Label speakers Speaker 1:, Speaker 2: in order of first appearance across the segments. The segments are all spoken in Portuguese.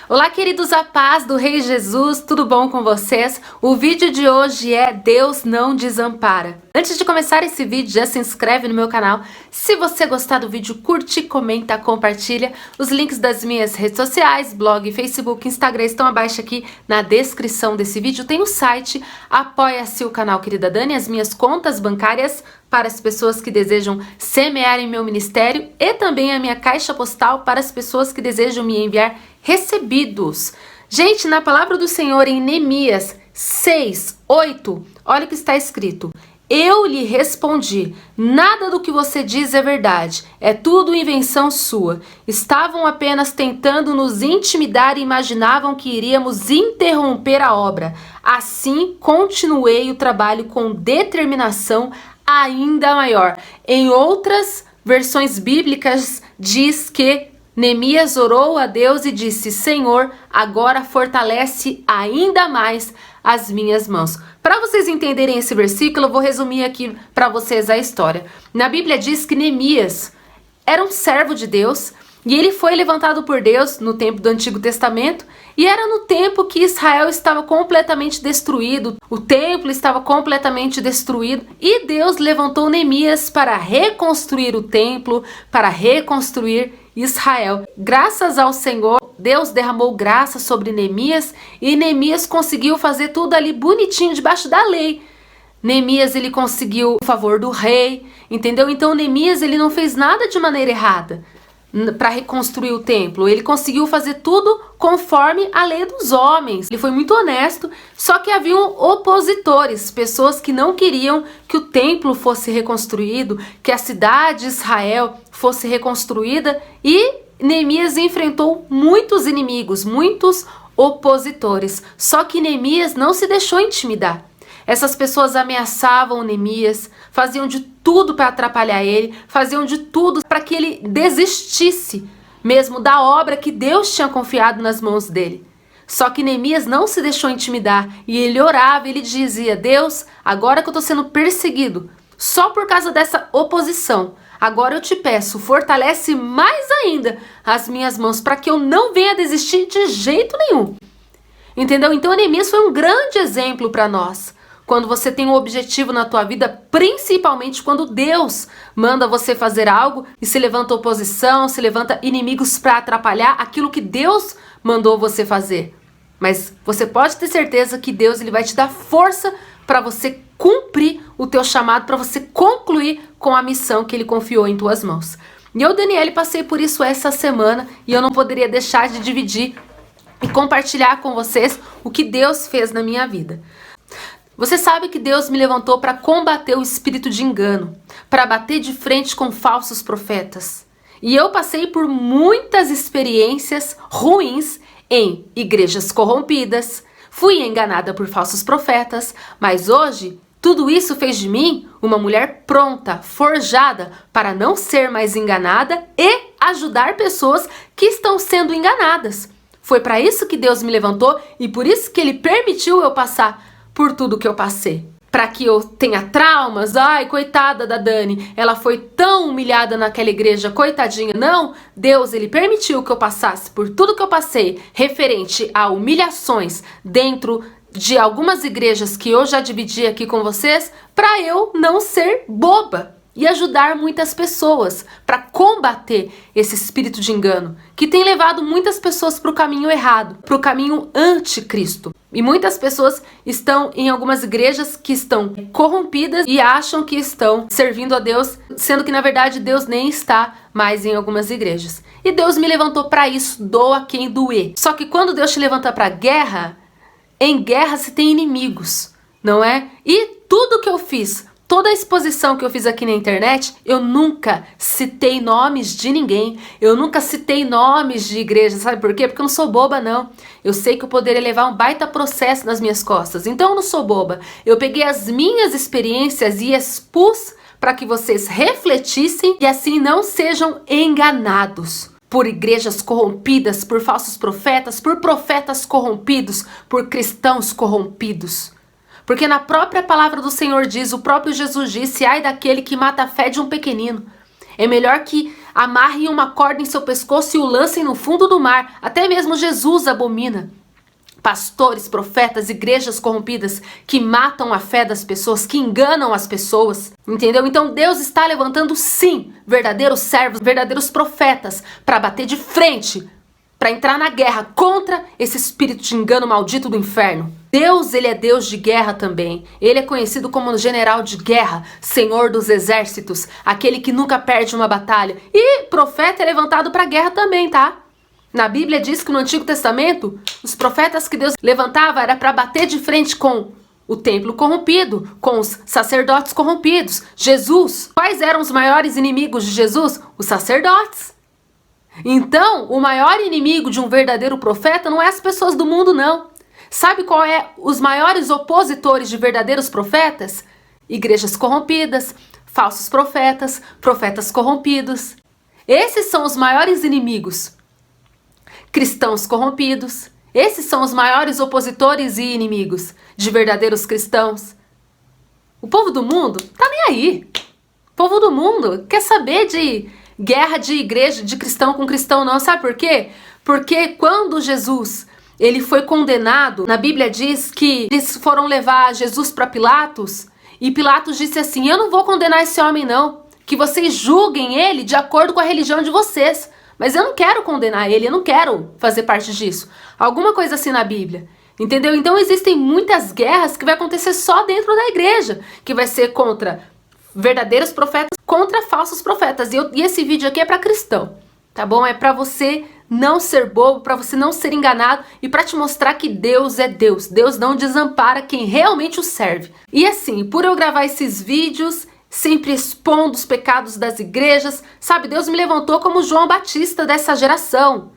Speaker 1: Olá, queridos, a paz do Rei Jesus, tudo bom com vocês? O vídeo de hoje é Deus não desampara. Antes de começar esse vídeo, já se inscreve no meu canal. Se você gostar do vídeo, curte, comenta, compartilha. Os links das minhas redes sociais, blog, Facebook, Instagram estão abaixo aqui na descrição desse vídeo. Tem o site, apoia-se o canal Querida Dani, as minhas contas bancárias para as pessoas que desejam semear em meu ministério e também a minha caixa postal para as pessoas que desejam me enviar recebidos. Gente, na palavra do Senhor em Neemias 6:8, olha o que está escrito. Eu lhe respondi, nada do que você diz é verdade, é tudo invenção sua. Estavam apenas tentando nos intimidar e imaginavam que iríamos interromper a obra. Assim, continuei o trabalho com determinação ainda maior. Em outras versões bíblicas diz que Neemias orou a Deus e disse: Senhor, agora fortalece ainda mais as minhas mãos. Para vocês entenderem esse versículo, eu vou resumir aqui para vocês a história. Na Bíblia diz que Neemias era um servo de Deus e ele foi levantado por Deus no tempo do Antigo Testamento, e era no tempo que Israel estava completamente destruído, o templo estava completamente destruído, e Deus levantou Neemias para reconstruir o templo, para reconstruir Israel. Graças ao Senhor, Deus derramou graça sobre Neemias, e Neemias conseguiu fazer tudo ali bonitinho, debaixo da lei. Neemias, ele conseguiu o favor do rei, entendeu? Então Neemias, ele não fez nada de maneira errada para reconstruir o templo. Ele conseguiu fazer tudo conforme a lei dos homens. Ele foi muito honesto, só que haviam opositores, pessoas que não queriam que o templo fosse reconstruído, que a cidade de Israel fosse reconstruída, e Neemias enfrentou muitos inimigos, muitos opositores. Só que Neemias não se deixou intimidar. Essas pessoas ameaçavam Neemias, faziam de tudo para atrapalhar ele, faziam de tudo para que ele desistisse mesmo da obra que Deus tinha confiado nas mãos dele. Só que Neemias não se deixou intimidar, e ele orava, ele dizia: Deus, agora que eu estou sendo perseguido, só por causa dessa oposição, agora eu te peço, fortalece mais ainda as minhas mãos, para que eu não venha desistir de jeito nenhum. Entendeu? Então Neemias foi um grande exemplo para nós. Quando você tem um objetivo na tua vida, principalmente quando Deus manda você fazer algo e se levanta oposição, se levanta inimigos para atrapalhar aquilo que Deus mandou você fazer. Mas você pode ter certeza que Deus, ele vai te dar força para você cumprir o teu chamado, para você concluir com a missão que ele confiou em tuas mãos. E eu, Daniele, passei por isso essa semana, e eu não poderia deixar de dividir e compartilhar com vocês o que Deus fez na minha vida. Você sabe que Deus me levantou para combater o espírito de engano, para bater de frente com falsos profetas. E eu passei por muitas experiências ruins em igrejas corrompidas, fui enganada por falsos profetas, mas hoje tudo isso fez de mim uma mulher pronta, forjada para não ser mais enganada e ajudar pessoas que estão sendo enganadas. Foi para isso que Deus me levantou, e por isso que ele permitiu eu passar por tudo que eu passei. Para que eu tenha traumas. Ai, coitada da Dani, ela foi tão humilhada naquela igreja, coitadinha. Não, Deus, ele permitiu que eu passasse por tudo que eu passei, referente a humilhações dentro de algumas igrejas que eu já dividi aqui com vocês, para eu não ser boba e ajudar muitas pessoas para combater esse espírito de engano que tem levado muitas pessoas para o caminho errado, para o caminho anticristo. E muitas pessoas estão em algumas igrejas que estão corrompidas e acham que estão servindo a Deus, sendo que na verdade Deus nem está mais em algumas igrejas. E Deus me levantou para isso, doa quem doer. Só que quando Deus te levanta para guerra, em guerra se tem inimigos, não é? E tudo que eu fiz, toda a exposição que eu fiz aqui na internet, eu nunca citei nomes de ninguém, eu nunca citei nomes de igreja, sabe por quê? Porque eu não sou boba, não. Eu sei que eu poderia levar um baita processo nas minhas costas, então eu não sou boba. Eu peguei as minhas experiências e expus para que vocês refletissem e assim não sejam enganados por igrejas corrompidas, por falsos profetas, por profetas corrompidos, por cristãos corrompidos. Porque na própria palavra do Senhor diz, o próprio Jesus disse: ai daquele que mata a fé de um pequenino. É melhor que Amarrem uma corda em seu pescoço e o lancem no fundo do mar. Até mesmo Jesus abomina. Pastores, profetas, igrejas corrompidas que matam a fé das pessoas, que enganam as pessoas, entendeu? Então Deus está levantando sim verdadeiros servos, verdadeiros profetas para bater de frente, para entrar na guerra contra esse espírito de engano maldito do inferno. Deus, ele é Deus de guerra também. Ele é conhecido como general de guerra, Senhor dos exércitos, aquele que nunca perde uma batalha. E profeta é levantado para guerra também, tá? Na Bíblia diz que no Antigo Testamento, os profetas que Deus levantava era para bater de frente com o templo corrompido, com os sacerdotes corrompidos. Jesus, quais eram os maiores inimigos de Jesus? Os sacerdotes. Então, o maior inimigo de um verdadeiro profeta não é as pessoas do mundo, não. Sabe qual é os maiores opositores de verdadeiros profetas? Igrejas corrompidas, falsos profetas, profetas corrompidos. Esses são os maiores inimigos. Cristãos corrompidos. Esses são os maiores opositores e inimigos de verdadeiros cristãos. O povo do mundo tá nem aí. O povo do mundo quer saber de guerra de igreja, de cristão com cristão não. Sabe por quê? Porque quando Jesus ele foi condenado, na Bíblia diz que eles foram levar Jesus para Pilatos e Pilatos disse assim: eu não vou condenar esse homem não, que vocês julguem ele de acordo com a religião de vocês. Mas eu não quero condenar ele, eu não quero fazer parte disso. Alguma coisa assim na Bíblia. Entendeu? Então existem muitas guerras que vai acontecer só dentro da igreja. Que vai ser contra verdadeiros profetas, contra falsos profetas. E esse vídeo aqui é para cristão, tá bom? É para você não ser bobo, para você não ser enganado e para te mostrar que Deus é Deus. Deus não desampara quem realmente o serve. E assim, por eu gravar esses vídeos sempre expondo os pecados das igrejas, sabe? Deus me levantou como João Batista dessa geração,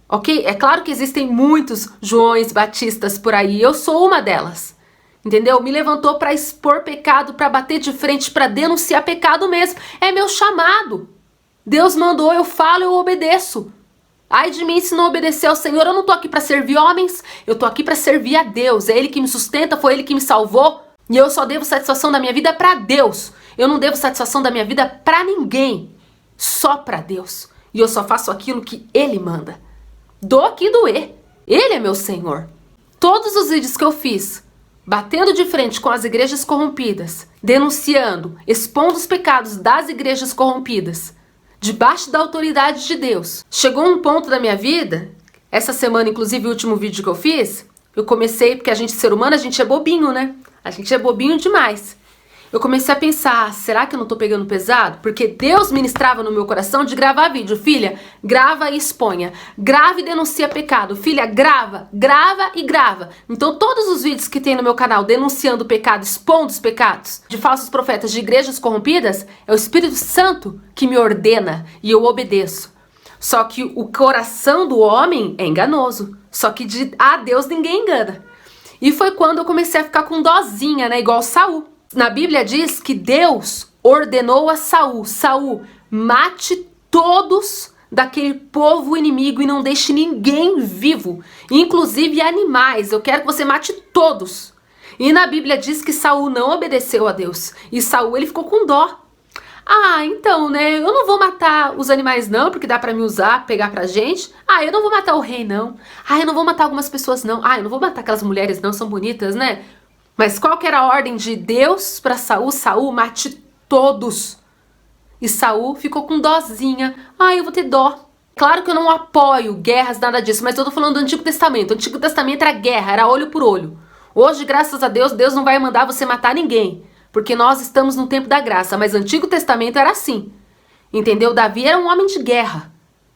Speaker 1: ok? É claro que existem muitos Joões Batistas por aí, eu sou uma delas, entendeu? Me levantou para expor pecado, para bater de frente, para denunciar pecado mesmo, é meu chamado. Deus mandou, eu falo, eu obedeço. Ai de mim se não obedecer ao Senhor, eu não tô aqui para servir homens, eu tô aqui para servir a Deus, é Ele que me sustenta, foi Ele que me salvou, e eu só devo satisfação da minha vida para Deus. Eu não devo satisfação da minha vida para ninguém, só para Deus. E eu só faço aquilo que Ele manda. Dou que doer. Ele é meu Senhor. Todos os vídeos que eu fiz, batendo de frente com as igrejas corrompidas, denunciando, expondo os pecados das igrejas corrompidas, debaixo da autoridade de Deus. Chegou um ponto da minha vida, essa semana, inclusive o último vídeo que eu fiz, eu comecei, porque a gente, ser humano, a gente é bobinho, né? A gente é bobinho demais. Eu comecei a pensar, será que eu não tô pegando pesado? Porque Deus ministrava no meu coração de gravar vídeo. Filha, grava e exponha. Grava e denuncia pecado. Filha, grava, grava e grava. Então todos os vídeos que tem no meu canal denunciando o pecado, expondo os pecados de falsos profetas de igrejas corrompidas, é o Espírito Santo que me ordena e eu obedeço. Só que o coração do homem é enganoso. Só que a Deus ninguém engana. E foi quando eu comecei a ficar com dozinha, né? Igual Saul. Na Bíblia diz que Deus ordenou a Saul: Saul, mate todos daquele povo inimigo e não deixe ninguém vivo, inclusive animais. Eu quero que você mate todos. E na Bíblia diz que Saul não obedeceu a Deus. E Saul, ele ficou com dó. Ah, então, né, eu não vou matar os animais não, porque dá pra me usar, pegar pra gente. Ah, eu não vou matar o rei não. Ah, eu não vou matar algumas pessoas não. Ah, eu não vou matar aquelas mulheres não, são bonitas, né? Mas qual que era a ordem de Deus para Saul? Saul, mate todos. E Saul ficou com dozinha. Ah, eu vou ter dó. Claro que eu não apoio guerras, nada disso, mas eu tô falando do Antigo Testamento. O Antigo Testamento era guerra, era olho por olho. Hoje, graças a Deus, Deus não vai mandar você matar ninguém, porque nós estamos no tempo da graça, mas o Antigo Testamento era assim. Entendeu? Davi era um homem de guerra.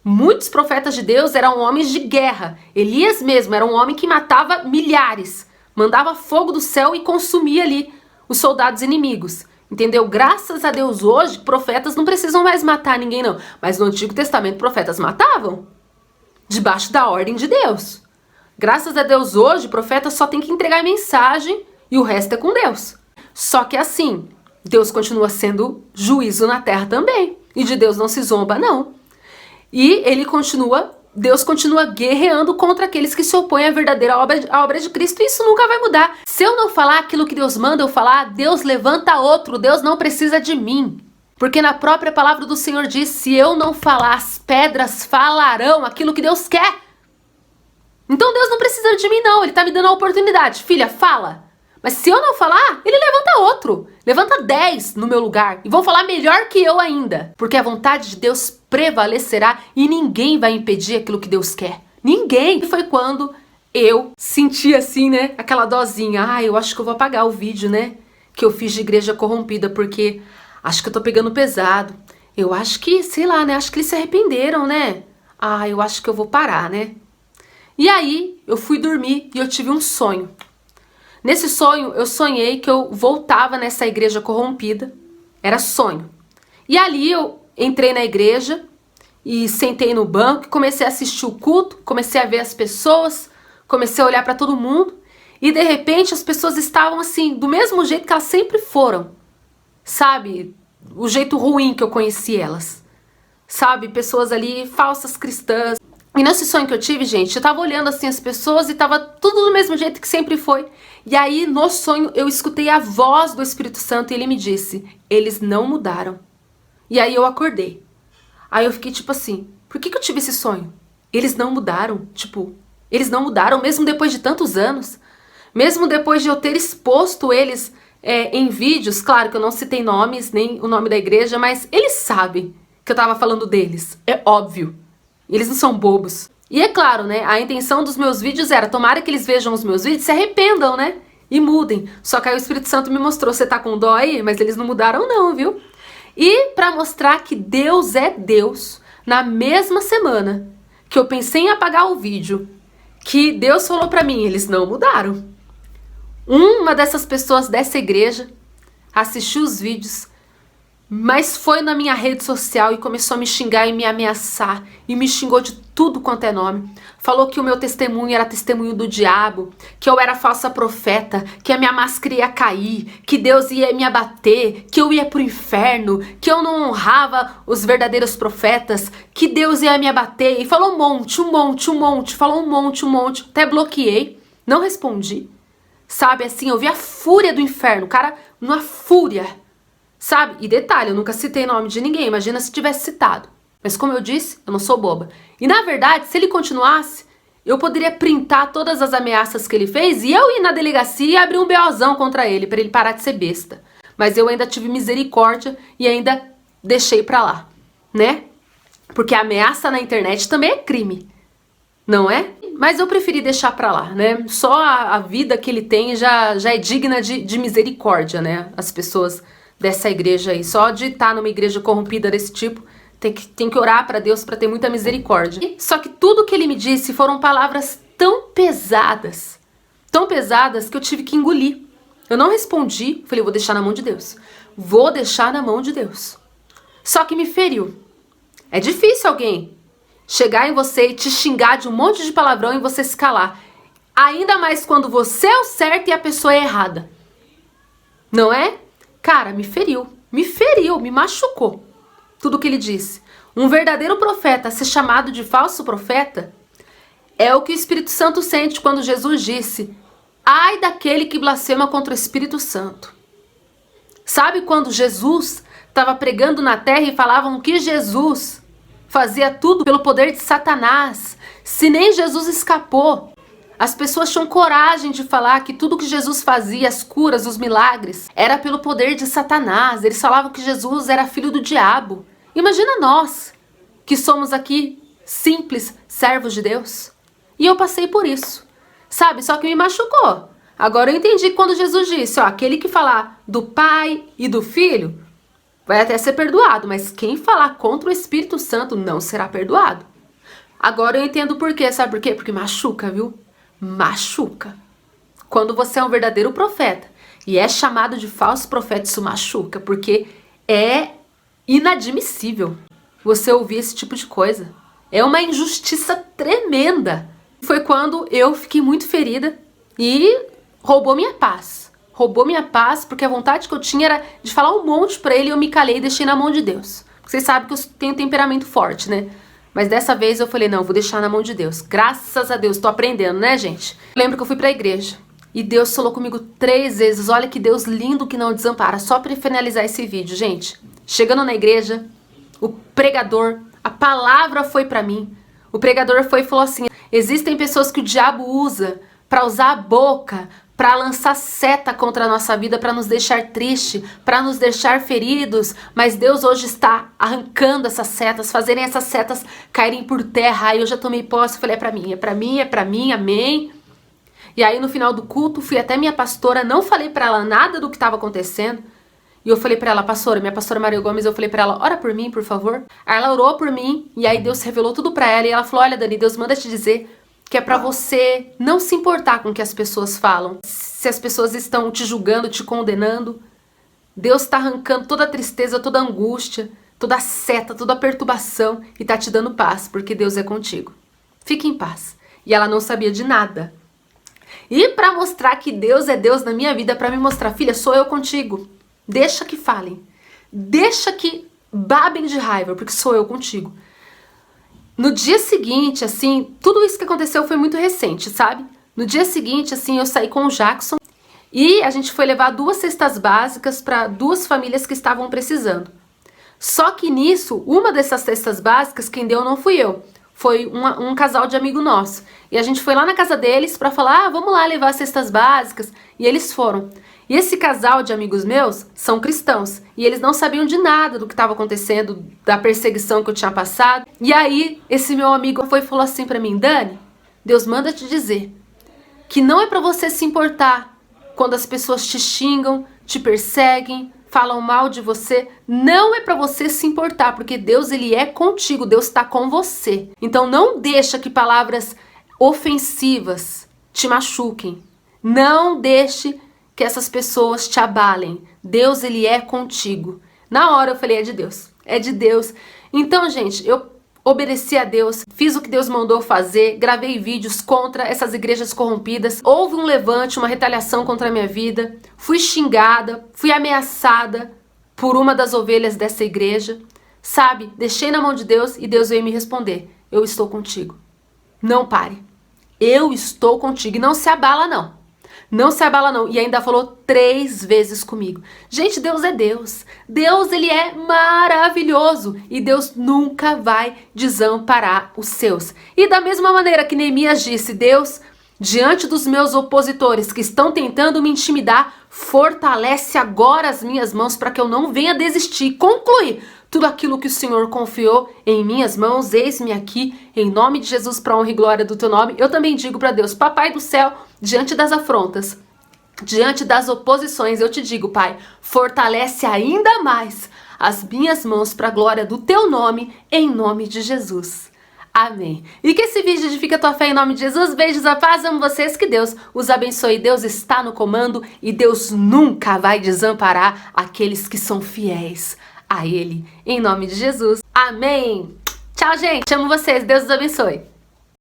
Speaker 1: Muitos profetas de Deus eram homens de guerra. Elias mesmo era um homem que matava milhares. Mandava fogo do céu e consumia ali os soldados inimigos. Entendeu? Graças a Deus hoje, profetas não precisam mais matar ninguém não. Mas no Antigo Testamento, profetas matavam. Debaixo da ordem de Deus. Graças a Deus hoje, profetas só tem que entregar a mensagem e o resto é com Deus. Só que assim, Deus continua sendo juízo na terra também. E de Deus não se zomba, não. E Deus continua guerreando contra aqueles que se opõem à verdadeira obra de Cristo, e isso nunca vai mudar. Se eu não falar aquilo que Deus manda eu falar, Deus levanta outro, Deus não precisa de mim. Porque na própria palavra do Senhor diz, se eu não falar, as pedras falarão aquilo que Deus quer. Então Deus não precisa de mim não, Ele tá me dando a oportunidade. Filha, fala. Mas se eu não falar, Ele levanta outro. Levanta 10 no meu lugar. E vão falar melhor que eu ainda. Porque a vontade de Deus prevalecerá e ninguém vai impedir aquilo que Deus quer. Ninguém. E foi quando eu senti assim, né? Aquela dosinha. Ah, eu acho que eu vou apagar o vídeo, né? Que eu fiz de igreja corrompida, porque acho que eu tô pegando pesado. Eu acho que, sei lá, né? Acho que eles se arrependeram, né? Ah, eu acho que eu vou parar, né? E aí, eu fui dormir e eu tive um sonho. Nesse sonho, eu sonhei que eu voltava nessa igreja corrompida. Era sonho. E ali eu entrei na igreja e sentei no banco, comecei a assistir o culto, comecei a ver as pessoas, comecei a olhar para todo mundo. E de repente as pessoas estavam assim, do mesmo jeito que elas sempre foram. Sabe? O jeito ruim que eu conheci elas. Sabe? Pessoas ali, falsas cristãs. E nesse sonho que eu tive, gente, eu tava olhando assim as pessoas e tava tudo do mesmo jeito que sempre foi. E aí, no sonho, eu escutei a voz do Espírito Santo e ele me disse, eles não mudaram. E aí eu acordei. Aí eu fiquei tipo assim, por que eu tive esse sonho? Eles não mudaram, tipo, eles não mudaram mesmo depois de tantos anos. Mesmo depois de eu ter exposto eles em vídeos, claro que eu não citei nomes, nem o nome da igreja, mas eles sabem que eu tava falando deles, é óbvio. Eles não são bobos. E é claro, né? A intenção dos meus vídeos era, tomara que eles vejam os meus vídeos, se arrependam, né? E mudem. Só que aí o Espírito Santo me mostrou, você tá com dó aí? Mas eles não mudaram não, viu? E pra mostrar que Deus é Deus, na mesma semana que eu pensei em apagar o vídeo, que Deus falou pra mim, eles não mudaram. Uma dessas pessoas dessa igreja assistiu os vídeos, mas foi na minha rede social e começou a me xingar e me ameaçar. E me xingou de tudo quanto é nome. Falou que o meu testemunho era testemunho do diabo. Que eu era falsa profeta. Que a minha máscara ia cair. Que Deus ia me abater. Que eu ia pro inferno. Que eu não honrava os verdadeiros profetas. Que Deus ia me abater. E falou um monte. Falou um monte. Até bloqueei. Não respondi. Sabe, assim, eu vi a fúria do inferno. O cara, numa fúria. Sabe? E detalhe, eu nunca citei nome de ninguém, imagina se tivesse citado. Mas como eu disse, eu não sou boba. E na verdade, se ele continuasse, eu poderia printar todas as ameaças que ele fez e eu ir na delegacia e abrir um BOzão contra ele, pra ele parar de ser besta. Mas eu ainda tive misericórdia e ainda deixei pra lá, né? Porque a ameaça na internet também é crime, não é? Mas eu preferi deixar pra lá, né? Só a vida que ele tem já é digna de misericórdia, né? As pessoas dessa igreja aí. Só de estar numa igreja corrompida desse tipo, tem que orar pra Deus pra ter muita misericórdia. Só que tudo que ele me disse foram palavras tão pesadas que eu tive que engolir. Eu não respondi, falei, vou deixar na mão de Deus. Vou deixar na mão de Deus. Só que me feriu. É difícil alguém chegar em você e te xingar de um monte de palavrão e você se calar. Ainda mais quando você é o certo e a pessoa é errada. Não é? Cara, me feriu, me machucou. Tudo que ele disse. Um verdadeiro profeta ser chamado de falso profeta é o que o Espírito Santo sente quando Jesus disse, ai daquele que blasfema contra o Espírito Santo. Sabe quando Jesus estava pregando na terra e falavam que Jesus fazia tudo pelo poder de Satanás, se nem Jesus escapou? As pessoas tinham coragem de falar que tudo que Jesus fazia, as curas, os milagres, era pelo poder de Satanás. Eles falavam que Jesus era filho do diabo. Imagina nós, que somos aqui simples servos de Deus. E eu passei por isso, sabe? Só que me machucou. Agora eu entendi quando Jesus disse, ó, aquele que falar do Pai e do Filho vai até ser perdoado, mas quem falar contra o Espírito Santo não será perdoado. Agora eu entendo por quê, sabe por quê? Porque machuca, viu? Machuca. Quando você é um verdadeiro profeta e é chamado de falso profeta, isso machuca, porque é inadmissível você ouvir esse tipo de coisa. É uma injustiça tremenda. Foi quando eu fiquei muito ferida e roubou minha paz. Roubou minha paz porque a vontade que eu tinha era de falar um monte pra ele e eu me calei e deixei na mão de Deus. Vocês sabem que eu tenho temperamento forte, né? Mas dessa vez eu falei, não, vou deixar na mão de Deus. Graças a Deus, tô aprendendo, né, gente? Lembro que eu fui pra igreja. E Deus falou comigo 3 vezes. Olha que Deus lindo que não desampara. Só para finalizar esse vídeo, gente. Chegando na igreja, o pregador, a palavra foi para mim. O pregador foi e falou assim: existem pessoas que o diabo usa para usar a boca, para lançar seta contra a nossa vida, para nos deixar triste, para nos deixar feridos, mas Deus hoje está arrancando essas setas, fazerem essas setas caírem por terra. Aí eu já tomei posse, falei: é para mim, é para mim, é para mim, amém. E aí no final do culto fui até minha pastora, não falei para ela nada do que estava acontecendo. E eu falei pra ela: pastora, minha pastora Maria Gomes, eu falei pra ela: ora por mim, por favor. Aí ela orou por mim, e aí Deus revelou tudo pra ela, e ela falou: olha, Dani, Deus manda te dizer que é pra você não se importar com o que as pessoas falam. Se as pessoas estão te julgando, te condenando, Deus tá arrancando toda a tristeza, toda a angústia, toda a seta, toda a perturbação, e tá te dando paz, porque Deus é contigo. Fique em paz. E ela não sabia de nada. E pra mostrar que Deus é Deus na minha vida, pra me mostrar: filha, sou eu contigo. Deixa que falem, deixa que babem de raiva, porque sou eu contigo. No dia seguinte, assim, tudo isso que aconteceu foi muito recente, sabe? No dia seguinte, assim, eu saí com o Jackson e a gente foi levar 2 cestas básicas para 2 famílias que estavam precisando. Só que nisso, uma dessas cestas básicas, quem deu não fui eu, foi um casal de amigo nosso. E a gente foi lá na casa deles para falar: vamos lá levar as cestas básicas, e eles foram. E esse casal de amigos meus são cristãos, e eles não sabiam de nada do que estava acontecendo, da perseguição que eu tinha passado. E aí esse meu amigo foi e falou assim pra mim: Dani, Deus manda te dizer que não é pra você se importar quando as pessoas te xingam, te perseguem, falam mal de você. Não é pra você se importar, porque Deus, ele é contigo, Deus tá com você. Então não deixa que palavras ofensivas te machuquem. Não deixe que essas pessoas te abalem. Deus, ele é contigo. Na hora eu falei: é de Deus, é de Deus. Então, gente, eu obedeci a Deus, fiz o que Deus mandou fazer, gravei vídeos contra essas igrejas corrompidas. Houve um levante, uma retaliação contra a minha vida. Fui xingada, fui ameaçada por uma das ovelhas dessa igreja. Sabe, deixei na mão de Deus e Deus veio me responder: eu estou contigo. Não pare. Eu estou contigo. E não se abala, não. Não se abala, não. E ainda falou 3 vezes comigo. Gente, Deus é Deus. Deus, ele é maravilhoso. E Deus nunca vai desamparar os seus. E da mesma maneira que Neemias disse: Deus, diante dos meus opositores que estão tentando me intimidar, fortalece agora as minhas mãos para que eu não venha desistir e concluir tudo aquilo que o Senhor confiou em minhas mãos. Eis-me aqui, em nome de Jesus, para honra e glória do teu nome. Eu também digo para Deus: Papai do céu, diante das afrontas, diante das oposições, eu te digo, Pai, fortalece ainda mais as minhas mãos para a glória do teu nome, em nome de Jesus. Amém. E que esse vídeo edifique a tua fé em nome de Jesus. Beijos, a paz, amo vocês, que Deus os abençoe. Deus está no comando e Deus nunca vai desamparar aqueles que são fiéis a Ele, em nome de Jesus. Amém. Tchau, gente. Amo vocês. Deus os abençoe.